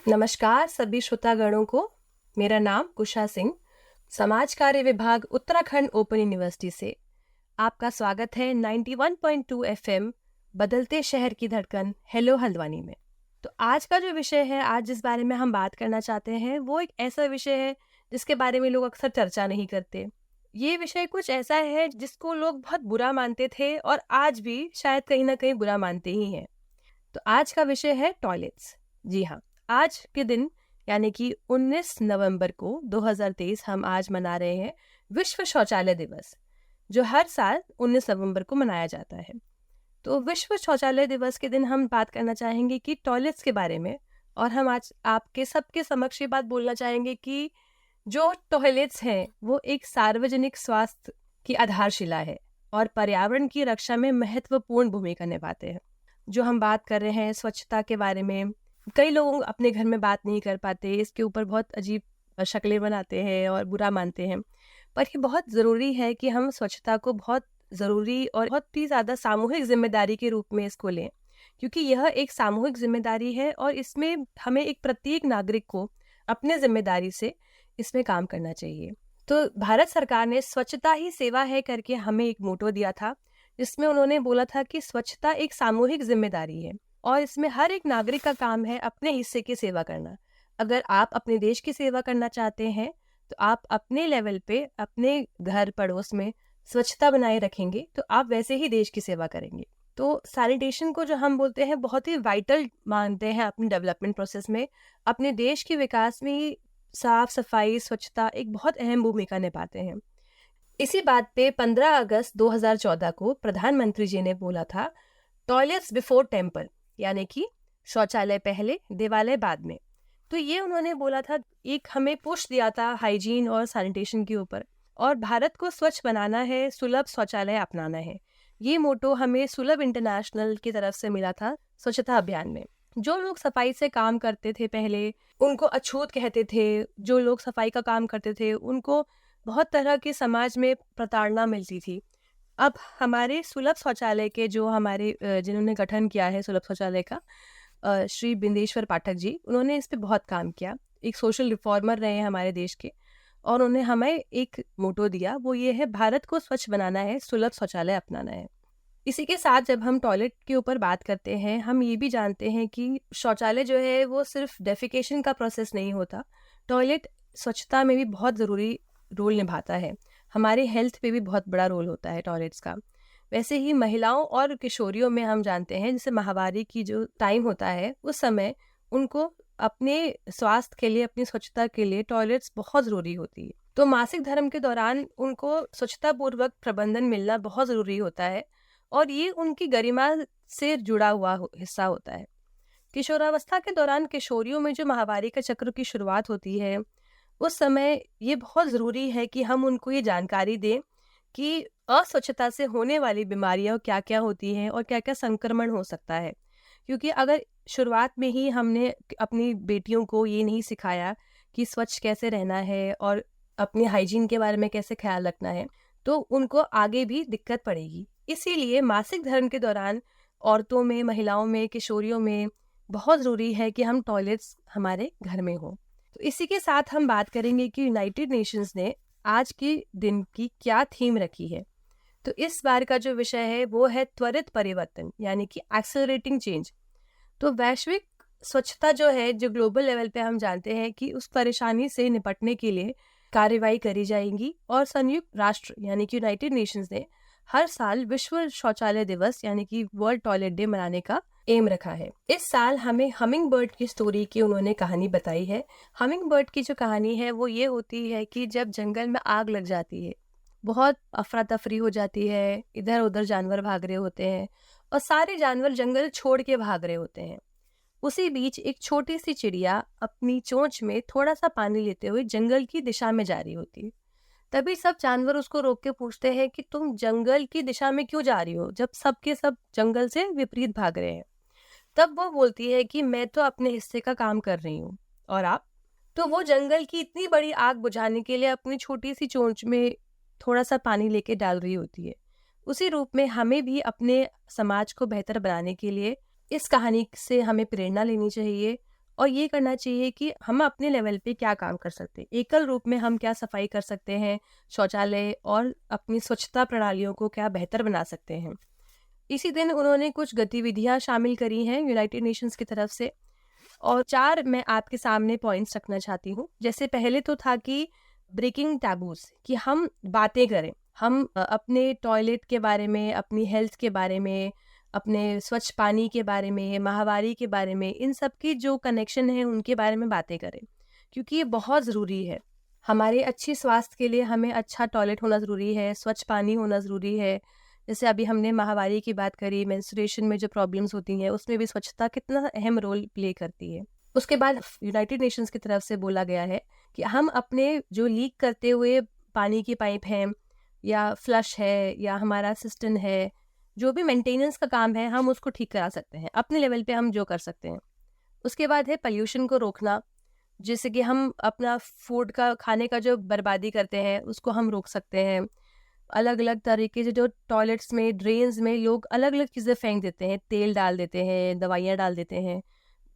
नमस्कार सभी श्रोतागणों को। मेरा नाम कुशा सिंह, समाज कार्य विभाग उत्तराखंड ओपन यूनिवर्सिटी से आपका स्वागत है 91.2 एफएम बदलते शहर की धड़कन हेलो हल्द्वानी में। तो आज का जो विषय है, आज जिस बारे में हम बात करना चाहते हैं वो एक ऐसा विषय है जिसके बारे में लोग अक्सर चर्चा नहीं करते। ये विषय कुछ ऐसा है जिसको लोग बहुत बुरा मानते थे और आज भी शायद कहीं ना कहीं बुरा मानते ही हैं। तो आज का विषय है टॉयलेट्स। जी हाँ, आज के दिन यानी कि 19 नवंबर को 2023 हम आज मना रहे हैं विश्व शौचालय दिवस, जो हर साल 19 नवंबर को मनाया जाता है। तो विश्व शौचालय दिवस के दिन हम बात करना चाहेंगे कि टॉयलेट्स के बारे में, और हम आज आपके सबके समक्ष ये बात बोलना चाहेंगे कि जो टॉयलेट्स हैं वो एक सार्वजनिक स्वास्थ्य की आधारशिला है और पर्यावरण की रक्षा में महत्वपूर्ण भूमिका निभाते हैं। जो हम बात कर रहे हैं स्वच्छता के बारे में, कई लोग अपने घर में बात नहीं कर पाते, इसके ऊपर बहुत अजीब शक्लें बनाते हैं और बुरा मानते हैं। पर ये बहुत ज़रूरी है कि हम स्वच्छता को बहुत ज़रूरी और बहुत ही ज़्यादा सामूहिक जिम्मेदारी के रूप में इसको लें, क्योंकि यह एक सामूहिक जिम्मेदारी है और इसमें हमें एक प्रत्येक नागरिक को अपने जिम्मेदारी से इसमें काम करना चाहिए। तो भारत सरकार ने स्वच्छता ही सेवा है करके हमें एक मोटो दिया था, जिसमें उन्होंने बोला था कि स्वच्छता एक सामूहिक जिम्मेदारी है और इसमें हर एक नागरिक का काम है अपने हिस्से की सेवा करना। अगर आप अपने देश की सेवा करना चाहते हैं तो आप अपने लेवल पे अपने घर पड़ोस में स्वच्छता बनाए रखेंगे तो आप वैसे ही देश की सेवा करेंगे। तो सैनिटेशन को जो हम बोलते हैं बहुत ही वाइटल मानते हैं अपने डेवलपमेंट प्रोसेस में, अपने देश के विकास में साफ सफाई स्वच्छता एक बहुत अहम भूमिका निभाते हैं। इसी बात पे 15 अगस्त 2014 को प्रधानमंत्री जी ने बोला था टॉयलेट्स बिफोर टेम्पल, यानी कि शौचालय पहले देवालय बाद में। तो ये उन्होंने बोला था, एक हमें पुश दिया था हाइजीन और सैनिटेशन के ऊपर, और भारत को स्वच्छ बनाना है, सुलभ शौचालय अपनाना है। ये मोटो हमें सुलभ इंटरनेशनल की तरफ से मिला था स्वच्छता अभियान में। जो लोग सफाई से काम करते थे पहले उनको अछूत कहते थे, जो लोग सफाई का काम करते थे उनको बहुत तरह के समाज में प्रताड़ना मिलती थी। अब हमारे सुलभ शौचालय के जो हमारे जिन्होंने गठन किया है सुलभ शौचालय का, श्री बिंदेश्वर पाठक जी, उन्होंने इस पे बहुत काम किया। एक सोशल रिफॉर्मर रहे हैं हमारे देश के, और उन्होंने हमें एक मोटो दिया, वो ये है भारत को स्वच्छ बनाना है, सुलभ शौचालय अपनाना है। इसी के साथ जब हम टॉयलेट के ऊपर बात करते हैं, हम ये भी जानते हैं कि शौचालय जो है वो सिर्फ डेफिकेशन का प्रोसेस नहीं होता, टॉयलेट स्वच्छता में भी बहुत ज़रूरी रोल निभाता है। हमारे हेल्थ पे भी बहुत बड़ा रोल होता है टॉयलेट्स का। वैसे ही महिलाओं और किशोरियों में हम जानते हैं, जैसे माहवारी की जो टाइम होता है उस समय उनको अपने स्वास्थ्य के लिए, अपनी स्वच्छता के लिए टॉयलेट्स बहुत ज़रूरी होती है। तो मासिक धर्म के दौरान उनको स्वच्छता पूर्वक प्रबंधन मिलना बहुत ज़रूरी होता है और ये उनकी गरिमा से जुड़ा हुआ हिस्सा होता है। किशोरावस्था के दौरान किशोरियों में जो माहवारी का चक्र की शुरुआत होती है, उस समय ये बहुत ज़रूरी है कि हम उनको ये जानकारी दें कि अस्वच्छता से होने वाली बीमारियां क्या क्या होती हैं और क्या क्या संक्रमण हो सकता है। क्योंकि अगर शुरुआत में ही हमने अपनी बेटियों को ये नहीं सिखाया कि स्वच्छ कैसे रहना है और अपने हाइजीन के बारे में कैसे ख्याल रखना है, तो उनको आगे भी दिक्कत पड़ेगी। इसीलिए मासिक धर्म के दौरान औरतों में, महिलाओं में, किशोरियों में बहुत ज़रूरी है कि हम टॉयलेट्स हमारे घर में हो। तो इसी के साथ हम बात करेंगे कि यूनाइटेड नेशंस ने आज के दिन की क्या थीम रखी है। तो इस बार का जो विषय है वो है त्वरित परिवर्तन, यानी कि एक्सेलरेटिंग चेंज। तो वैश्विक स्वच्छता जो है, जो ग्लोबल लेवल पे हम जानते हैं कि उस परेशानी से निपटने के लिए कार्रवाई करी जाएगी, और संयुक्त राष्ट्र यानी कि यूनाइटेड नेशंस ने हर साल विश्व शौचालय दिवस यानी कि वर्ल्ड टॉयलेट डे मनाने का एम रखा है। इस साल हमें हमिंग बर्ड की स्टोरी की उन्होंने कहानी बताई है। हमिंग बर्ड की जो कहानी है वो ये होती है कि जब जंगल में आग लग जाती है, बहुत अफरा तफरी हो जाती है, इधर उधर जानवर भाग रहे होते हैं और सारे जानवर जंगल छोड़ के भाग रहे होते हैं। उसी बीच एक छोटी सी चिड़िया अपनी चोंच में थोड़ा सा पानी लेते हुए जंगल की दिशा में जा रही होती है। तभी सब जानवर उसको रोक के पूछते हैं कि तुम जंगल की दिशा में क्यों जा रही हो, जब सबके सब जंगल से विपरीत भाग रहे हैं। तब वो बोलती है कि मैं तो अपने हिस्से का काम कर रही हूँ, और आप? तो वो जंगल की इतनी बड़ी आग बुझाने के लिए अपनी छोटी सी चोंच में थोड़ा सा पानी लेके डाल रही होती है। उसी रूप में हमें भी अपने समाज को बेहतर बनाने के लिए इस कहानी से हमें प्रेरणा लेनी चाहिए और ये करना चाहिए कि हम अपने लेवल पे क्या काम कर सकते हैं, एकल रूप में हम क्या सफाई कर सकते हैं शौचालय और अपनी स्वच्छता प्रणालियों को क्या बेहतर बना सकते हैं। इसी दिन उन्होंने कुछ गतिविधियां शामिल करी हैं यूनाइटेड नेशंस की तरफ से, और 4 मैं आपके सामने पॉइंट्स रखना चाहती हूँ। जैसे पहले तो था कि ब्रेकिंग टैबूज, कि हम बातें करें, हम अपने टॉयलेट के बारे में, अपनी हेल्थ के बारे में, अपने स्वच्छ पानी के बारे में, माहवारी के बारे में, इन सब की जो कनेक्शन है उनके बारे में बातें करें, क्योंकि ये बहुत ज़रूरी है। हमारे अच्छी स्वास्थ्य के लिए हमें अच्छा टॉयलेट होना ज़रूरी है, स्वच्छ पानी होना ज़रूरी है। जैसे अभी हमने माहवारी की बात करी, मेंस्ट्रुएशन में जो प्रॉब्लम्स होती हैं उसमें भी स्वच्छता कितना अहम रोल प्ले करती है। उसके बाद यूनाइटेड नेशंस की तरफ से बोला गया है कि हम अपने जो लीक करते हुए पानी की पाइप हैं या फ्लश है या हमारा सिस्टम है, जो भी मेंटेनेंस का काम है, हम उसको ठीक करा सकते हैं अपने लेवल पे, हम जो कर सकते हैं। उसके बाद है पोल्यूशन को रोकना, जैसे कि हम अपना फूड का, खाने का जो बर्बादी करते हैं उसको हम रोक सकते हैं। अलग अलग तरीके से जो टॉयलेट्स में, ड्रेन्स में लोग अलग अलग चीज़ें फेंक देते हैं, तेल डाल देते हैं, दवाइयाँ डाल देते हैं,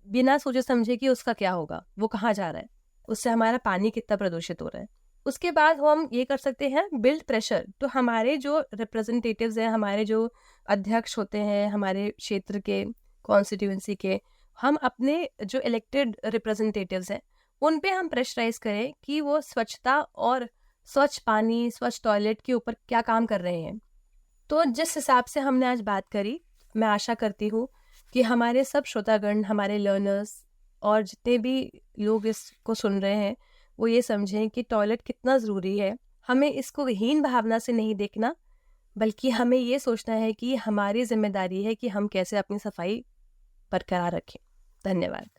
बिना सोचे समझे कि उसका क्या होगा, वो कहाँ जा रहा है, उससे हमारा पानी कितना प्रदूषित हो रहा है। उसके बाद हम ये कर सकते हैं बिल्ड प्रेशर। तो हमारे जो रिप्रेजेंटेटिव्स हैं, हमारे जो अध्यक्ष होते हैं हमारे क्षेत्र के, कॉन्स्टिट्यूएंसी के, हम अपने जो इलेक्टेड रिप्रेजेंटेटिव्स हैं उन पे हम प्रेशराइज करें कि वो स्वच्छता और स्वच्छ पानी, स्वच्छ टॉयलेट के ऊपर क्या काम कर रहे हैं। तो जिस हिसाब से हमने आज बात करी, मैं आशा करती हूँ कि हमारे सब श्रोतागण, हमारे लर्नर्स और जितने भी लोग इसको सुन रहे हैं, वो ये समझें कि टॉयलेट कितना ज़रूरी है। हमें इसको हीन भावना से नहीं देखना, बल्कि हमें ये सोचना है कि हमारी जिम्मेदारी है कि हम कैसे अपनी सफाई बरकरार रखें। धन्यवाद।